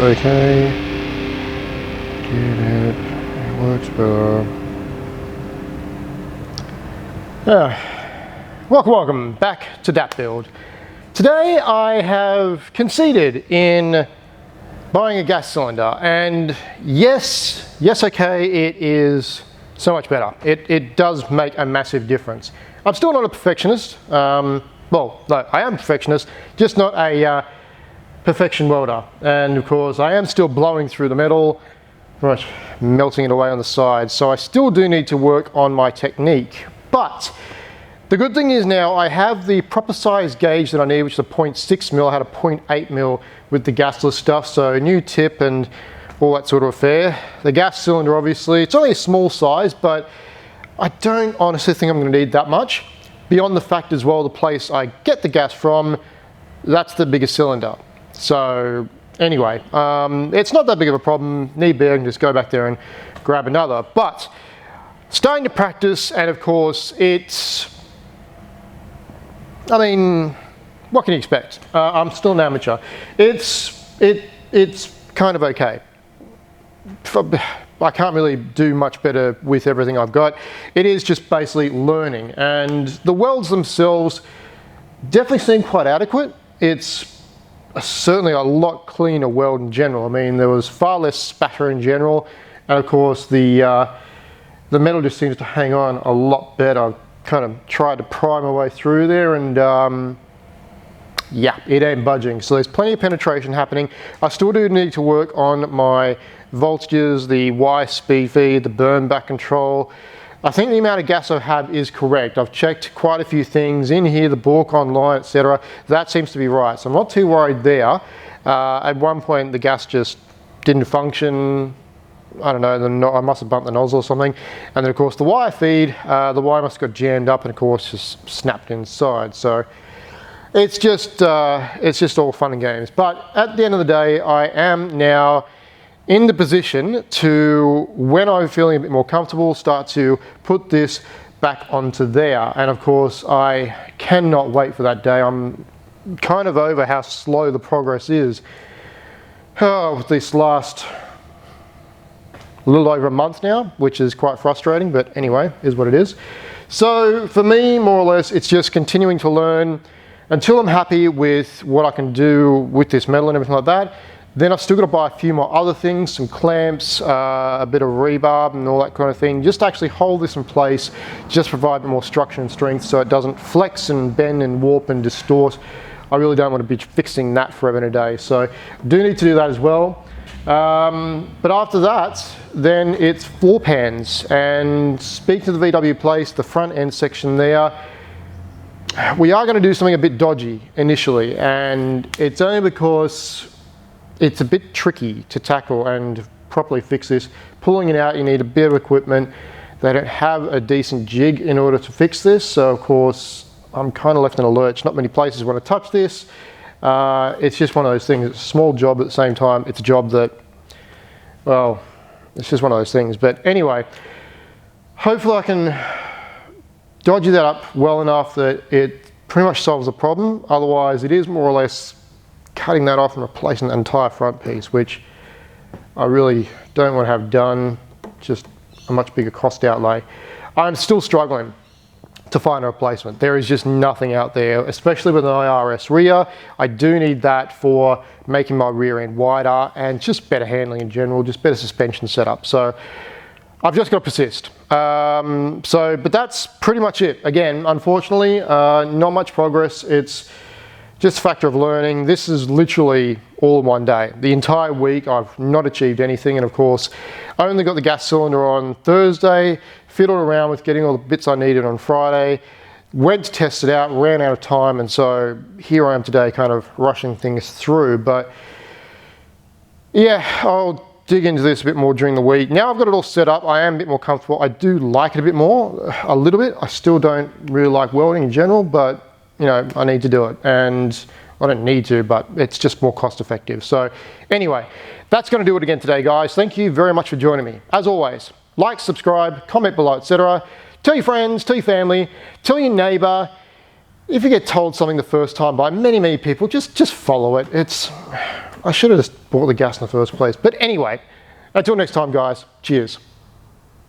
okay. Get it. It works better. Welcome back to that build. Today I have conceded in buying a gas cylinder, and yes, okay, it is so much better. It does make a massive difference. I'm still not a perfectionist. Well, no, I am a perfectionist, just not a perfection welder. And of course, I am still blowing through the metal, pretty much melting it away on the side. So I still do need to work on my technique. But the good thing is now I have the proper size gauge that I need, which is a 0.6 mil. I had a 0.8 mil with the gasless stuff, so new tip and all that sort of affair. The gas cylinder, obviously, it's only a small size, but I don't honestly think I'm going to need that much. Beyond the fact as well, the place I get the gas from, that's the biggest cylinder. So anyway, it's not that big of a problem. Need be, I can just go back there and grab another. But starting to practice, and of course, I mean, what can you expect? I'm still an amateur. It's kind of okay. I can't really do much better with everything I've got. It is just basically learning, and the welds themselves definitely seem quite adequate. It's certainly a lot cleaner weld in general. I mean, there was far less spatter in general, and of course the metal just seems to hang on a lot better. I've kind of tried to pry my way through there, and yeah, it ain't budging. So there's plenty of penetration happening. I still do need to work on my voltages, the Y speed feed, the burn back control. I think the amount of gas I have is correct. I've checked quite a few things in here, the book online, etc. That seems to be right, so I'm not too worried there. At one point the gas just didn't function. I don't know, I must have bumped the nozzle or something. And then of course the wire feed, the wire must have got jammed up and of course just snapped inside. So it's just all fun and games. But at the end of the day, I am now in the position to, when I'm feeling a bit more comfortable, start to put this back onto there. And of course, I cannot wait for that day. I'm kind of over how slow the progress is. With this last a little over a month now, which is quite frustrating, but anyway, is what it is. So for me, more or less, it's just continuing to learn until I'm happy with what I can do with this metal and everything like that. Then I've still got to buy a few more other things, some clamps, a bit of rebarb and all that kind of thing, just to actually hold this in place, just provide more structure and strength so it doesn't flex and bend and warp and distort. I really don't want to be fixing that forever and a day. So I do need to do that as well. But after that, then it's floor pans. And speaking to the VW place, the front end section there, we are going to do something a bit dodgy initially, and it's only because it's a bit tricky to tackle and properly fix this. Pulling it out, you need a bit of equipment. They don't have a decent jig in order to fix this, so of course I'm kind of left in a lurch. Not many places want to touch this. It's just one of those things. It's a small job at the same time. It's a job that, well, it's just one of those things. But anyway, hopefully I can dodge that up well enough that it pretty much solves the problem. Otherwise, it is more or less cutting that off and replacing the entire front piece, which I really don't want to have done. Just a much bigger cost outlay. I'm still struggling to find a replacement. There is just nothing out there, especially with an IRS rear. I do need that for making my rear end wider and just better handling in general, just better suspension setup. So I've just got to persist. But that's pretty much it. Again, unfortunately, not much progress. It's just a factor of learning. This is literally all in one day. The entire week I've not achieved anything, and of course I only got the gas cylinder on Thursday, fiddled around with getting all the bits I needed on Friday, went to test it out, ran out of time, and so here I am today kind of rushing things through. But yeah, I'll dig into this a bit more during the week. Now I've got it all set up, I am a bit more comfortable. I do like it a bit more, a little bit. I still don't really like welding in general, but you know, I need to do it, and I don't need to, but it's just more cost effective. So anyway, that's going to do it again today, guys. Thank you very much for joining me. As always, like, subscribe, comment below, etc. Tell your friends, tell your family, tell your neighbor. If you get told something the first time by many people, just follow it. I should have just bought the gas in the first place. But anyway, until next time, guys, cheers.